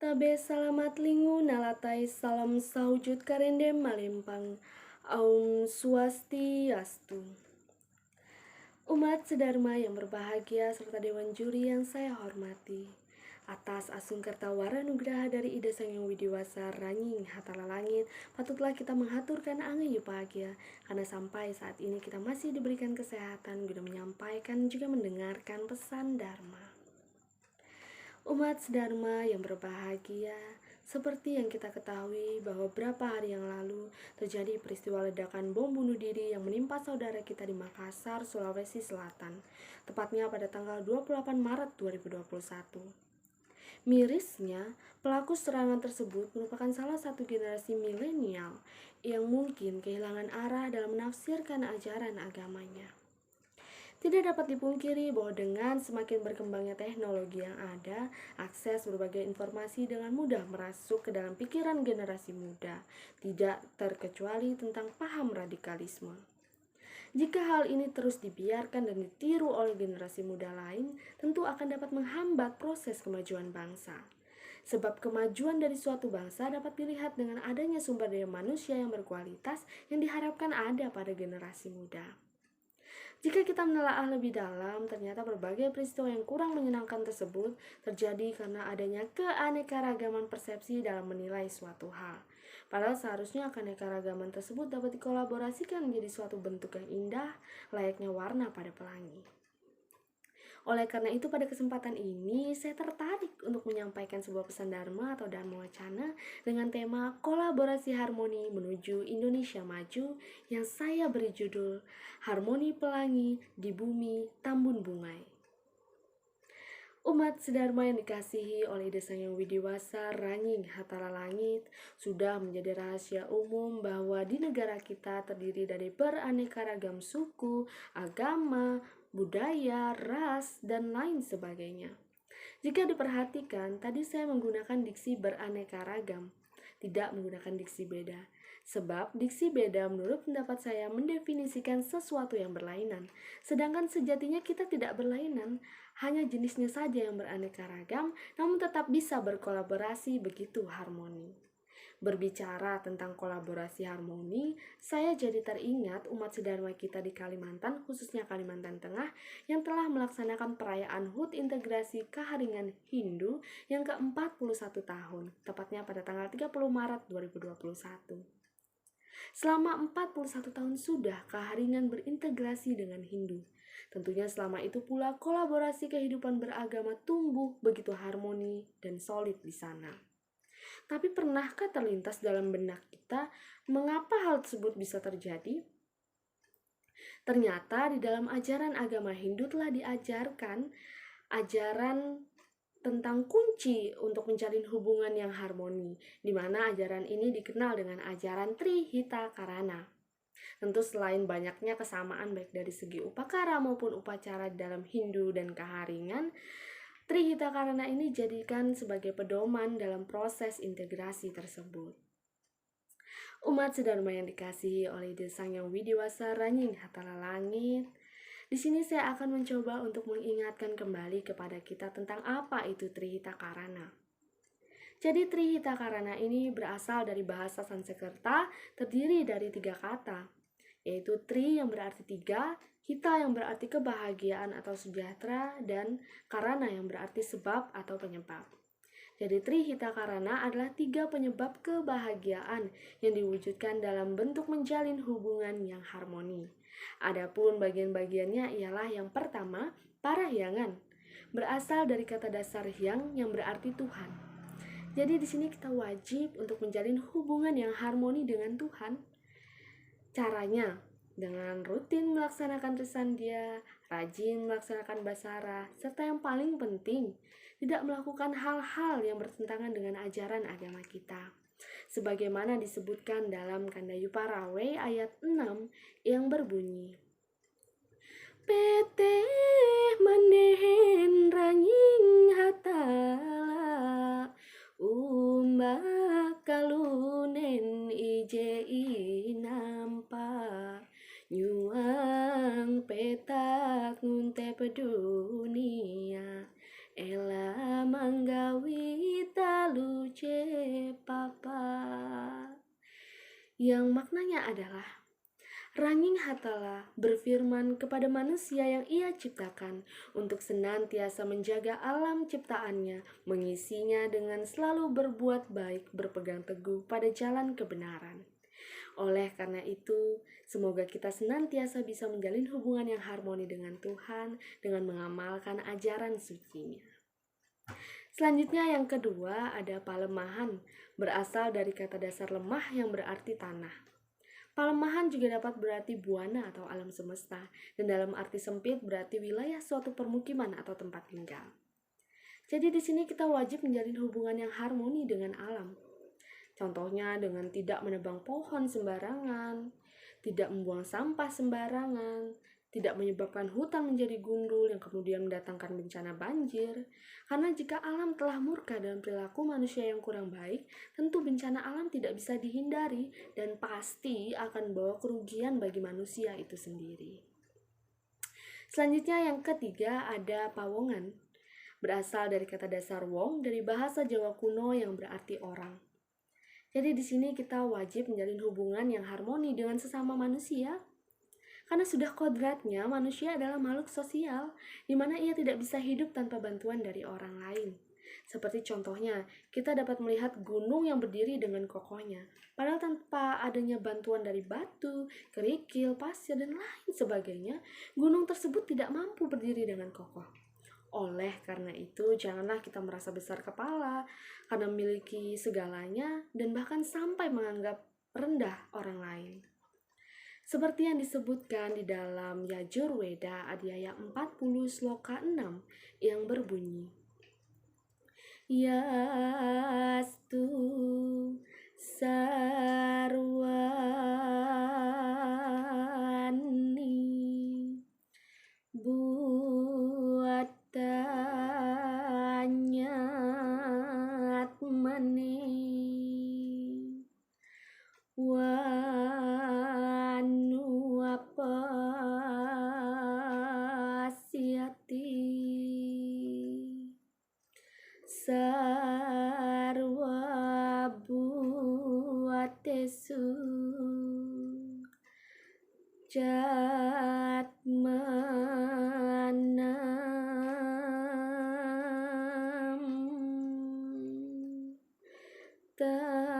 Tabe salamat lingu nalatai salam saujud karendem malempang. Aum swastiastu. Umat sedharma yang berbahagia serta Dewan Juri yang saya hormati. Atas asungkerta waranugraha dari Ida Sang Hyang Widiwasa Ranying Hatala Langit, patutlah kita menghaturkan angayu bahagia karena sampai saat ini kita masih diberikan kesehatan guna menyampaikan juga mendengarkan pesan Dharma. Umat sedharma yang berbahagia, seperti yang kita ketahui bahwa beberapa hari yang lalu terjadi peristiwa ledakan bom bunuh diri yang menimpa saudara kita di Makassar, Sulawesi Selatan, tepatnya pada tanggal 28 Maret 2021. Mirisnya, pelaku serangan tersebut merupakan salah satu generasi milenial yang mungkin kehilangan arah dalam menafsirkan ajaran agamanya. Tidak dapat dipungkiri bahwa dengan semakin berkembangnya teknologi yang ada, akses berbagai informasi dengan mudah merasuk ke dalam pikiran generasi muda, tidak terkecuali tentang paham radikalisme. Jika hal ini terus dibiarkan dan ditiru oleh generasi muda lain, tentu akan dapat menghambat proses kemajuan bangsa. Sebab kemajuan dari suatu bangsa dapat dilihat dengan adanya sumber daya manusia yang berkualitas yang diharapkan ada pada generasi muda. Jika kita menelaah lebih dalam, ternyata berbagai peristiwa yang kurang menyenangkan tersebut terjadi karena adanya keanekaragaman persepsi dalam menilai suatu hal. Padahal seharusnya keanekaragaman tersebut dapat dikolaborasikan menjadi suatu bentuk yang indah, layaknya warna pada pelangi. Oleh karena itu pada kesempatan ini saya tertarik untuk menyampaikan sebuah pesan Dharma atau Dharma Wacana dengan tema kolaborasi harmoni menuju Indonesia maju yang saya beri judul Harmoni Pelangi di Bumi Tambun Bungai. Umat sedharma yang dikasihi oleh Ida Sang Hyang Widiwasa Ranying Hatala Langit, sudah menjadi rahasia umum bahwa di negara kita terdiri dari beraneka ragam suku, agama, budaya, ras, dan lain sebagainya. Jika diperhatikan, tadi saya menggunakan diksi beraneka ragam, tidak menggunakan diksi beda. Sebab diksi beda menurut pendapat saya mendefinisikan sesuatu yang berlainan, sedangkan sejatinya kita tidak berlainan, hanya jenisnya saja yang beraneka ragam, namun tetap bisa berkolaborasi begitu harmoni. Berbicara tentang kolaborasi harmoni, saya jadi teringat umat sedharma kita di Kalimantan, khususnya Kalimantan Tengah, yang telah melaksanakan perayaan HUT Integrasi Keharingan Hindu yang ke-41 tahun, tepatnya pada tanggal 30 Maret 2021. Selama 41 tahun sudah Keharingan berintegrasi dengan Hindu. Tentunya selama itu pula kolaborasi kehidupan beragama tumbuh begitu harmoni dan solid di sana. Tapi pernahkah terlintas dalam benak kita mengapa hal tersebut bisa terjadi? Ternyata di dalam ajaran agama Hindu telah diajarkan ajaran tentang kunci untuk menjalin hubungan yang harmoni, di mana ajaran ini dikenal dengan ajaran Trihita Karana. Tentu selain banyaknya kesamaan baik dari segi upakara maupun upacara dalam Hindu dan Keharingan, Trihita Karana ini dijadikan sebagai pedoman dalam proses integrasi tersebut. Umat sedharma yang dikasihi oleh Ida Sang Hyang Widiwasa Ranying Hatala Langit, di sini saya akan mencoba untuk mengingatkan kembali kepada kita tentang apa itu Trihita Karana. Jadi Trihita Karana ini berasal dari bahasa Sanskerta, terdiri dari 3 kata, yaitu Tri yang berarti 3, Hita yang berarti kebahagiaan atau sejahtera, dan Karana yang berarti sebab atau penyebab. Jadi Trihita Karana adalah 3 penyebab kebahagiaan yang diwujudkan dalam bentuk menjalin hubungan yang harmoni. Adapun bagian-bagiannya ialah yang pertama, parahyangan, berasal dari kata dasar hyang yang berarti Tuhan. Jadi di sini kita wajib untuk menjalin hubungan yang harmoni dengan Tuhan. Caranya dengan rutin melaksanakan Trisandhya, rajin melaksanakan basara, serta yang paling penting, tidak melakukan hal-hal yang bertentangan dengan ajaran agama kita. Sebagaimana disebutkan dalam Kandayupa Rawe ayat 6 yang berbunyi, Pete manehen ranying hatala, umbak kalunen ije nampa, nyuang petak ngunte pedunia, ela manggawi talu yang maknanya adalah Ranging Hatala berfirman kepada manusia yang ia ciptakan untuk senantiasa menjaga alam ciptaannya, mengisinya dengan selalu berbuat baik, berpegang teguh pada jalan kebenaran. Oleh karena itu, semoga kita senantiasa bisa menjalin hubungan yang harmoni dengan Tuhan dengan mengamalkan ajaran suci-Nya. Selanjutnya yang kedua ada palemahan, berasal dari kata dasar lemah yang berarti tanah. Palemahan juga dapat berarti buana atau alam semesta, dan dalam arti sempit berarti wilayah suatu permukiman atau tempat tinggal. Jadi di sini kita wajib menjalin hubungan yang harmoni dengan alam. Contohnya dengan tidak menebang pohon sembarangan, tidak membuang sampah sembarangan, tidak menyebabkan hutan menjadi gundul yang kemudian mendatangkan bencana banjir. Karena jika alam telah murka dalam perilaku manusia yang kurang baik, tentu bencana alam tidak bisa dihindari dan pasti akan membawa kerugian bagi manusia itu sendiri. Selanjutnya yang ketiga ada pawongan. Berasal dari kata dasar wong dari bahasa Jawa kuno yang berarti orang. Jadi di sini kita wajib menjalin hubungan yang harmoni dengan sesama manusia. Karena sudah kodratnya manusia adalah makhluk sosial, di mana ia tidak bisa hidup tanpa bantuan dari orang lain. Seperti contohnya, kita dapat melihat gunung yang berdiri dengan kokohnya, padahal tanpa adanya bantuan dari batu, kerikil, pasir, dan lain sebagainya, gunung tersebut tidak mampu berdiri dengan kokoh. Oleh karena itu, janganlah kita merasa besar kepala karena memiliki segalanya dan bahkan sampai menganggap rendah orang lain. Seperti yang disebutkan di dalam Yajurveda Adhyaya 40 Sloka 6 yang berbunyi, Yastu sarwani buatanya atmane wanu apasyati sarwa buatesu jatmanam tatona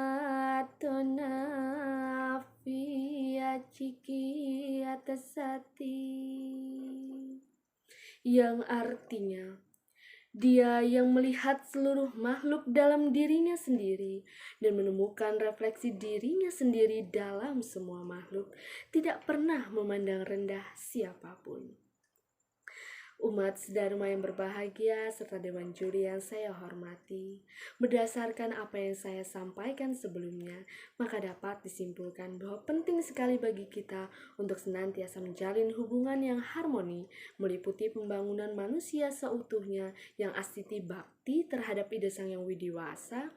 ciki atasati, yang artinya Dia yang melihat seluruh makhluk dalam dirinya sendiri dan menemukan refleksi dirinya sendiri dalam semua makhluk, tidak pernah memandang rendah siapapun. Umat sedharma yang berbahagia serta Dewan Juri yang saya hormati, berdasarkan apa yang saya sampaikan sebelumnya, maka dapat disimpulkan bahwa penting sekali bagi kita untuk senantiasa menjalin hubungan yang harmoni, meliputi pembangunan manusia seutuhnya yang astiti bakti terhadap ide Sang Yang Widiwasa,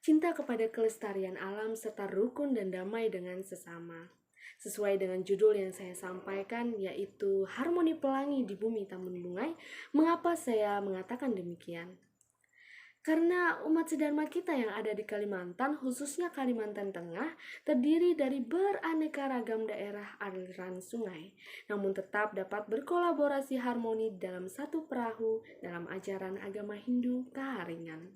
cinta kepada kelestarian alam serta rukun dan damai dengan sesama. Sesuai dengan judul yang saya sampaikan, yaitu Harmoni Pelangi di Bumi Tambun Bungai. Mengapa saya mengatakan demikian? Karena umat sedharma kita yang ada di Kalimantan, khususnya Kalimantan Tengah, terdiri dari beraneka ragam daerah aliran sungai, namun tetap dapat berkolaborasi harmoni dalam satu perahu dalam ajaran agama Hindu Kaharingan.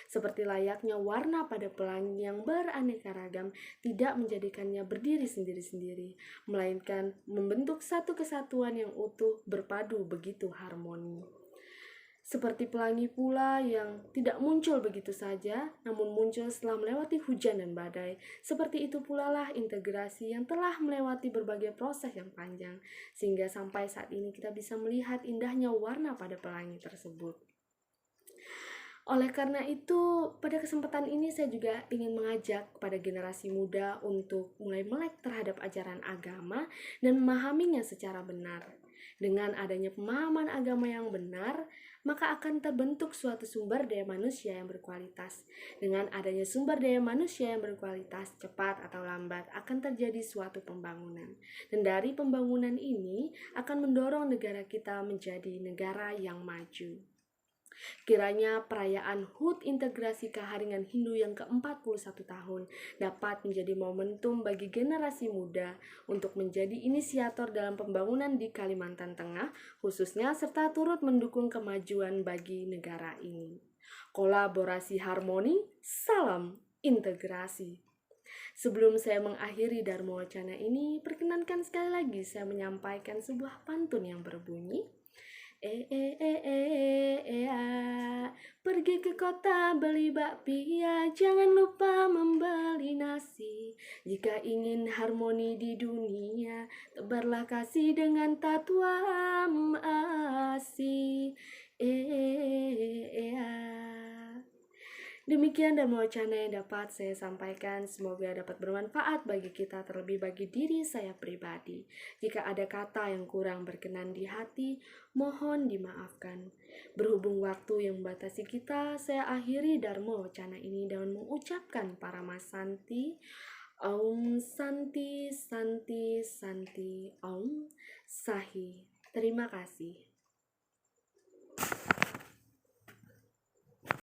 Seperti layaknya warna pada pelangi yang beraneka ragam tidak menjadikannya berdiri sendiri-sendiri, melainkan membentuk satu kesatuan yang utuh berpadu begitu harmoni. Seperti pelangi pula yang tidak muncul begitu saja, namun muncul setelah melewati hujan dan badai. Seperti itu pula lah integrasi yang telah melewati berbagai proses yang panjang, sehingga sampai saat ini kita bisa melihat indahnya warna pada pelangi tersebut. Oleh karena itu, pada kesempatan ini saya juga ingin mengajak kepada generasi muda untuk mulai melek terhadap ajaran agama dan memahaminya secara benar. Dengan adanya pemahaman agama yang benar, maka akan terbentuk suatu sumber daya manusia yang berkualitas. Dengan adanya sumber daya manusia yang berkualitas, cepat atau lambat akan terjadi suatu pembangunan. Dan dari pembangunan ini akan mendorong negara kita menjadi negara yang maju. Kiranya perayaan HUT Integrasi Keharingan Hindu yang ke-41 tahun dapat menjadi momentum bagi generasi muda untuk menjadi inisiator dalam pembangunan di Kalimantan Tengah, khususnya serta turut mendukung kemajuan bagi negara ini. Kolaborasi harmoni, salam integrasi. Sebelum saya mengakhiri Dharma Wacana ini, perkenankan sekali lagi saya menyampaikan sebuah pantun yang berbunyi, pergi ke kota beli bakpia, jangan lupa membeli nasi. Jika ingin harmoni di dunia, tebarlah kasih dengan tatuam asi. Demikian Dharma Wacana yang dapat saya sampaikan, semoga dapat bermanfaat bagi kita, terlebih bagi diri saya pribadi. Jika ada kata yang kurang berkenan di hati, mohon dimaafkan. Berhubung waktu yang membatasi kita, saya akhiri Dharma Wacana ini dengan mengucapkan Parama Santi, Om Santi Santi Santi Om Sahi. Terima kasih.